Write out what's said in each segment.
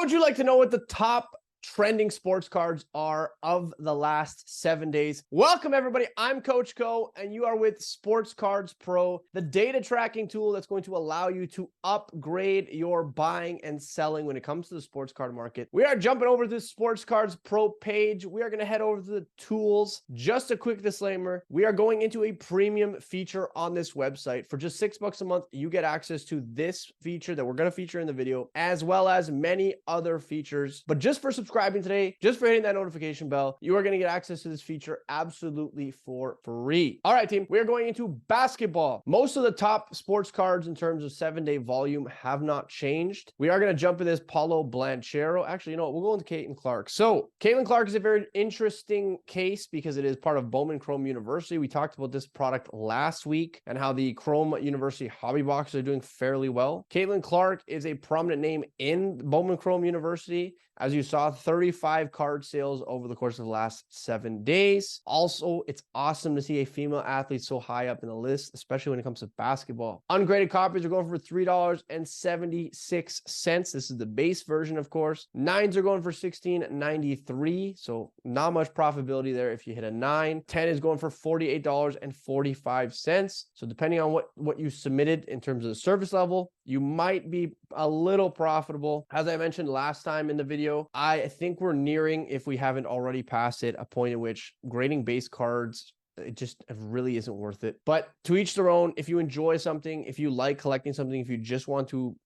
would you like to know what the top trending sports cards are of the last 7 days? Welcome, everybody. I'm Coach Co, and you are with Sports Cards Pro, the data tracking tool that's going to allow you to upgrade your buying and selling when it comes to the sports card market. We are jumping over to the Sports Cards Pro page. We are going to head over to the tools. Just a quick disclaimer, we are going into a premium feature on this website. For just $6 a month, you get access to this feature that we're going to feature in the video, as well as many other features. But just for subscribing today, just for hitting that notification bell, you are going to get access to this feature absolutely for free. All right, team, we are going into basketball. Most of the top sports cards in terms of 7-day volume have not changed. We are going to jump in this Paulo Blanchero. Actually, you know what? We'll go into Caitlin Clark. So Caitlin Clark is a very interesting case because it is part of Bowman Chrome University. We talked about this product last week and how the Chrome University hobby boxes are doing fairly well. Caitlin Clark is a prominent name in Bowman Chrome University. As you saw, 35 card sales over the course of the last 7 days. Also, it's awesome to see a female athlete so high up in the list, especially when it comes to basketball. Ungraded copies are going for $3.76. This is the base version, of course. Nines are going for $16.93, so not much profitability there if you hit a 9. 10 is going for $48.45. So depending on what you submitted in terms of the service level, you might be a little profitable. As I mentioned last time in the video, I think we're nearing, if we haven't already passed it, a point in which grading base cards, it just really isn't worth it. But to each their own. If you enjoy something, if you like collecting something, if you just want to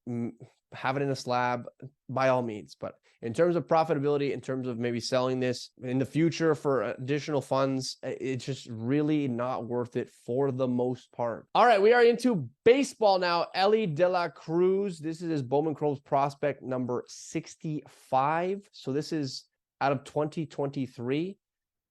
have it in a slab, by all means. But in terms of profitability, in terms of maybe selling this in the future for additional funds, it's just really not worth it for the most part. All right, we are into baseball now. Ellie De La Cruz. This is his Bowman Chrome's prospect number 65. So this is out of 2023.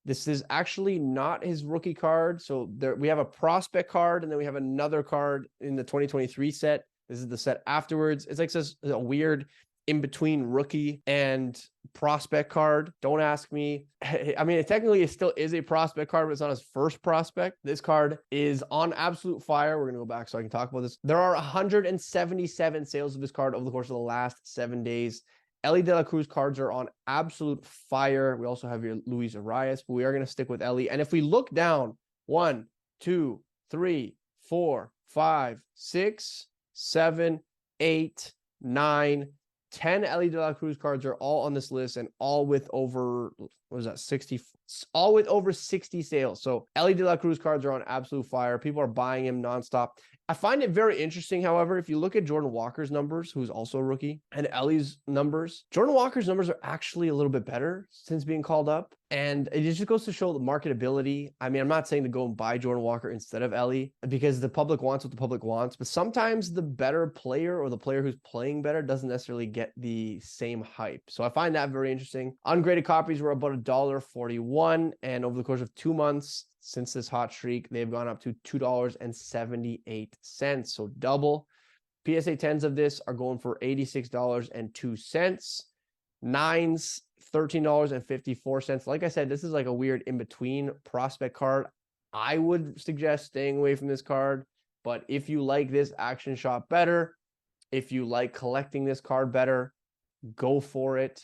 This is actually not his rookie card. So there we have a prospect card, and then we have another card in the 2023 set. This is the set afterwards. It's like a weird in-between rookie and prospect card. Don't ask me. I mean, it still is a prospect card, but it's not his first prospect. This card is on absolute fire. We're going to go back so I can talk about this. There are 177 sales of this card over the course of the last 7 days. Ellie De La Cruz cards are on absolute fire. We also have your Luis Arias, but we are going to stick with Ellie. And if we look down, 1, 2, 3, 4, 5, 6, 7, 8, 9, 10 Ellie De La Cruz cards are all on this list, and all with over, what is that, 60, all with over 60 sales. So Ellie De La Cruz cards are on absolute fire. People are buying him nonstop. I find it very interesting, however, if you look at Jordan Walker's numbers, who's also a rookie, and Ellie's numbers, Jordan Walker's numbers are actually a little bit better since being called up. And it just goes to show the marketability. I mean, I'm not saying to go and buy Jordan Walker instead of Ellie, because the public wants what the public wants, but sometimes the better player or the player who's playing better doesn't necessarily get the same hype. So I find that very interesting. Ungraded copies were about $1.41, and over the course of 2 months, since this hot streak, they've gone up to $2.78, so double. PSA 10s of this are going for $86.02. 9s, $13.54. Like I said, this is like a weird in-between prospect card. I would suggest staying away from this card, but if you like this action shot better, if you like collecting this card better, go for it.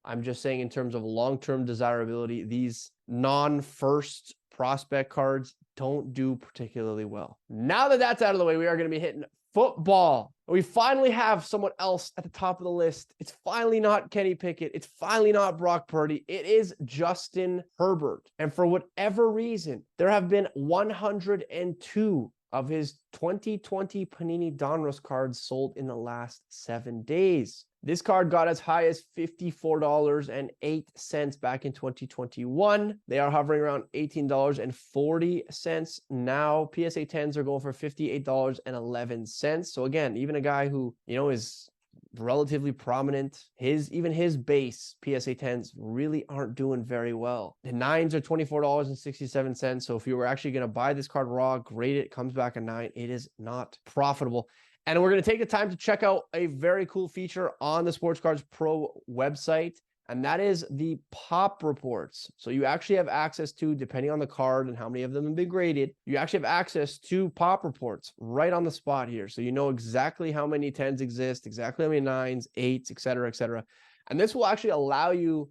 I'm just saying, in terms of long-term desirability, these non-first prospect cards don't do particularly well. Now that that's out of the way, we are going to be hitting football. We finally have someone else at the top of the list. It's finally not Kenny Pickett. It's finally not Brock Purdy. It is Justin Herbert. And for whatever reason, there have been 102 of his 2020 Panini Donruss cards sold in the last 7 days. This card got as high as $54.08 back in 2021. They are hovering around $18.40 now. PSA 10s are going for $58.11. So again, even a guy who, is relatively prominent, even his base PSA 10s really aren't doing very well. The 9s are $24.67. So if you were actually going to buy this card raw, grade it, comes back a 9, it is not profitable. And we're going to take the time to check out a very cool feature on the Sports Cards Pro website. and that is the pop reports. So you actually have access to, depending on the card and how many of them have been graded, you actually have access to pop reports right on the spot here. So you know exactly how many 10s exist, exactly how many 9s, 8s, et cetera, et cetera. And this will actually allow you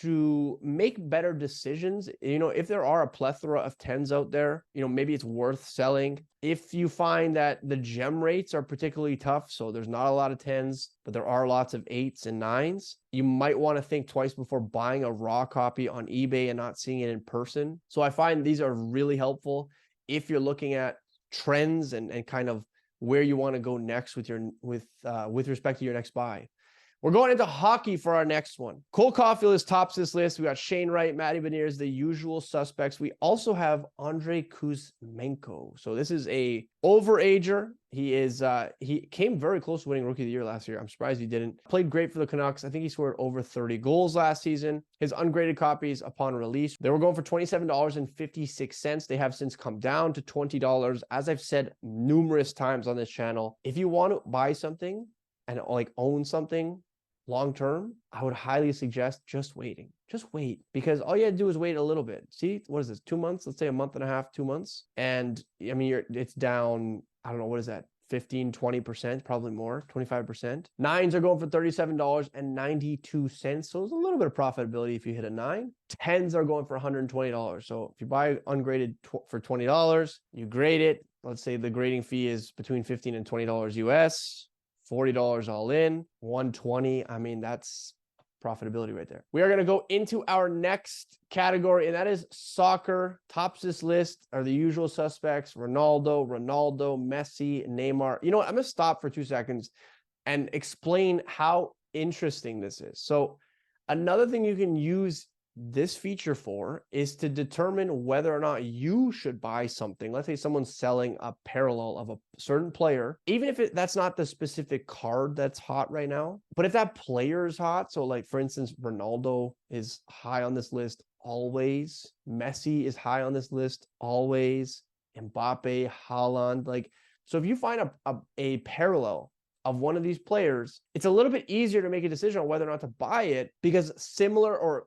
to make better decisions. You know, if there are a plethora of 10s out there, you know, maybe it's worth selling. If you find that the gem rates are particularly tough, so there's not a lot of 10s, but there are lots of 8s and 9s, you might want to think twice before buying a raw copy on eBay and not seeing it in person. So I find these are really helpful if you're looking at trends and kind of where you want to go next with your with respect to your next buy. We're going into hockey for our next one. Cole Caulfield is tops this list. We got Shane Wright, Matty Beniers, the usual suspects. We also have Andrei Kuzmenko. So this is a overager. He came very close to winning Rookie of the Year last year. I'm surprised he didn't. Played great for the Canucks. I think he scored over 30 goals last season. His ungraded copies upon release, they were going for $27.56. They have since come down to $20. As I've said numerous times on this channel, if you want to buy something and like own something long term, I would highly suggest just waiting. Just wait, because all you have to do is wait a little bit. See, what is this? 2 months? Let's say a month and a half, 2 months. And I mean, it's down, I don't know, what is that? 15, 20%, probably more, 25%. 9s are going for $37.92. So it's a little bit of profitability if you hit a 9. 10s are going for $120. So if you buy ungraded for $20, you grade it. Let's say the grading fee is between $15 and $20 US. $40 all in, $120. I mean, that's profitability right there. We are going to go into our next category, and that is soccer. Tops this list are the usual suspects: Ronaldo, Messi, Neymar. You know what? I'm going to stop for 2 seconds and explain how interesting this is. So another thing you can use this feature for is to determine whether or not you should buy something. Let's say someone's selling a parallel of a certain player, even if that's not the specific card that's hot right now, but if that player is hot, so like for instance, Ronaldo is high on this list always, Messi is high on this list always, Mbappe, Haaland, like, so if you find a parallel of one of these players, it's a little bit easier to make a decision on whether or not to buy it, because similar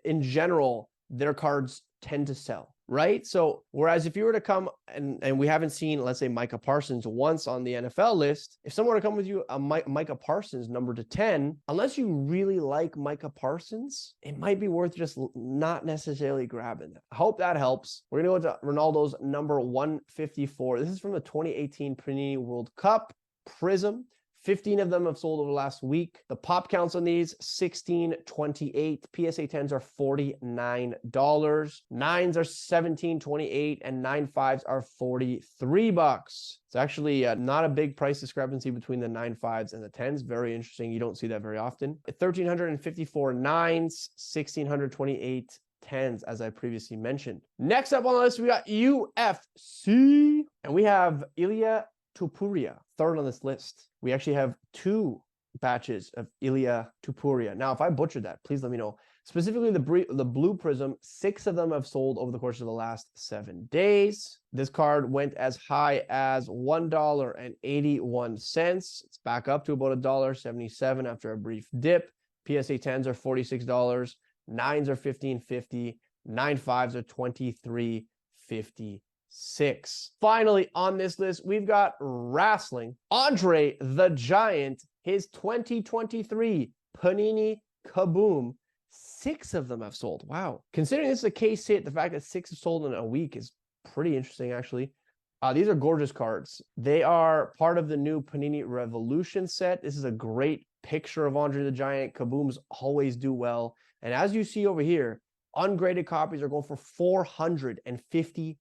in general, their cards tend to sell, right? So whereas if you were to come and we haven't seen, let's say, Micah Parsons once on the NFL list, if someone were to come with you a Micah Parsons number to 10, unless you really like Micah Parsons, it might be worth just not necessarily grabbing it. I hope that helps. We're going to go to Ronaldo's number 154. This is from the 2018 Panini World Cup Prism. 15 of them have sold over the last week. The pop counts on these, 16.28. PSA 10s are $49. 9s are $17.28, and 9.5s are $43. It's actually not a big price discrepancy between the 9.5s and the 10s. Very interesting. You don't see that very often. 1,354 9s, 1,628 10s, as I previously mentioned. Next up on the list, we got UFC, and we have Ilya Tupuria, third on this list. We actually have 2 batches of Ilya Tupuria. Now, if I butchered that, please let me know. Specifically, the blue prism, 6 of them have sold over the course of the last 7 days. This card went as high as $1.81. It's back up to about $1.77 after a brief dip. PSA 10s are $46. 9s are $15.50. 9.5s are $23.50. 6. Finally, on this list, we've got wrestling. Andre the Giant, his 2023 Panini Kaboom. 6 of them have sold. Wow. Considering this is a case hit, the fact that 6 have sold in a week is pretty interesting, actually. These are gorgeous cards. They are part of the new Panini Revolution set. This is a great picture of Andre the Giant. Kabooms always do well. And as you see over here, ungraded copies are going for $455.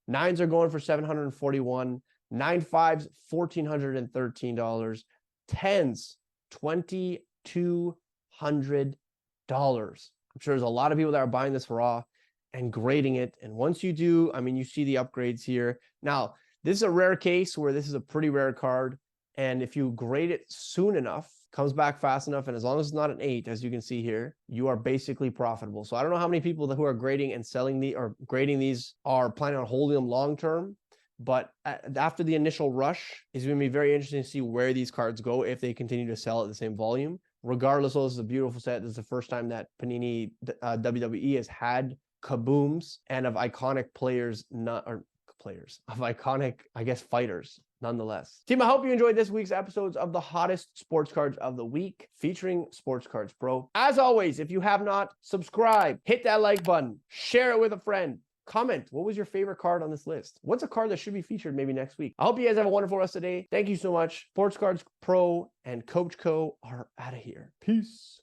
9s are going for $741. 9.5s, $1,413. 10s, $2,200. I'm sure there's a lot of people that are buying this raw and grading it. And once you do, I mean, you see the upgrades here. Now, this is a rare case where this is a pretty rare card. And if you grade it soon enough, comes back fast enough, and as long as it's not an 8, as you can see here, you are basically profitable. So I don't know how many people who are grading and selling or grading these are planning on holding them long term, but after the initial rush, it's going to be very interesting to see where these cards go if they continue to sell at the same volume. regardless, this is a beautiful set. This is the first time that Panini WWE has had kabooms and of iconic players, of iconic, I guess, fighters nonetheless. Team, I hope you enjoyed this week's episodes of the hottest sports cards of the week featuring Sports Cards Pro. As always, if you have not, subscribe, hit that like button, share it with a friend. Comment, what was your favorite card on this list? What's a card that should be featured maybe next week? I hope you guys have a wonderful rest of the day. Thank you so much. Sports Cards Pro and Coach Co are out of here. Peace.